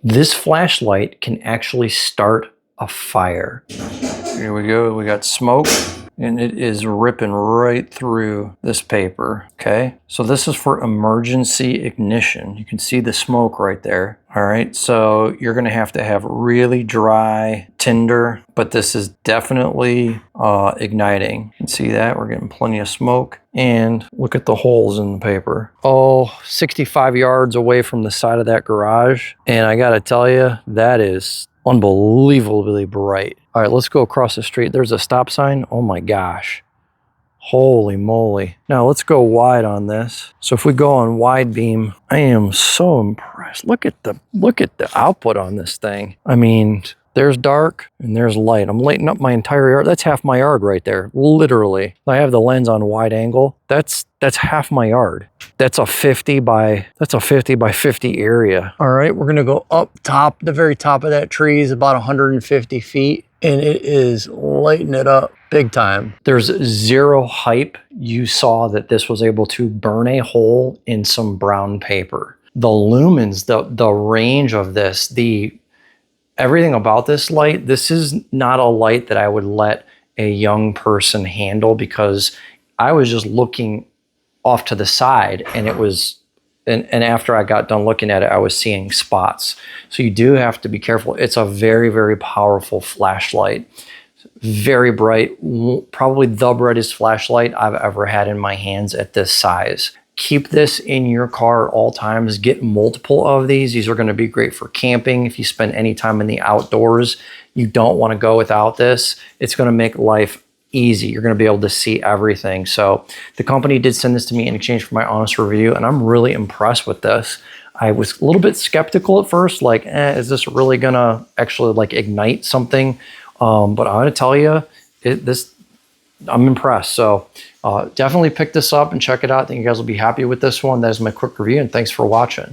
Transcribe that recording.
This flashlight can actually start a fire. Here we go, we got smoke. And it is ripping right through this paper, okay? So this is for emergency ignition. You can see the smoke right there, all right? So you're gonna have to have really dry tinder, but this is definitely igniting. You can see that, we're getting plenty of smoke. And look at the holes in the paper. Oh, 65 yards away from the side of that garage. And I gotta tell you, that is unbelievably bright. All right, let's go across the street. There's a stop sign. Oh my gosh. Holy moly. Now let's go wide on this. So if we go on wide beam, I am so impressed. Look at the output on this thing. I mean, there's dark and there's light. I'm lighting up my entire yard. That's half my yard right there, literally. I have the lens on wide angle. That's half my yard. That's a 50 by 50 area. All right, we're gonna go up top. The very top of that tree is about 150 feet and it is lighting it up big time. There's zero hype. You saw that this was able to burn a hole in some brown paper. The lumens, the range of this, everything about this light, this is not a light that I would let a young person handle, because I was just looking off to the side and it was, and after I got done looking at it, I was seeing spots. So you do have to be careful. It's a very, very powerful flashlight. Very bright, probably the brightest flashlight I've ever had in my hands at this size. Keep this in your car at all times. Get multiple of these. These are going to be great for camping. If you spend any time in the outdoors, you don't want to go without this. It's going to make life easy. You're going to be able to see everything. So the company did send this to me in exchange for my honest review, and I'm really impressed with this. I was a little bit skeptical at first, like, is this really going to actually like ignite something? But I'm going to tell you, I'm impressed. So definitely pick this up and check it out. I think you guys will be happy with this one. That is my quick review, and thanks for watching.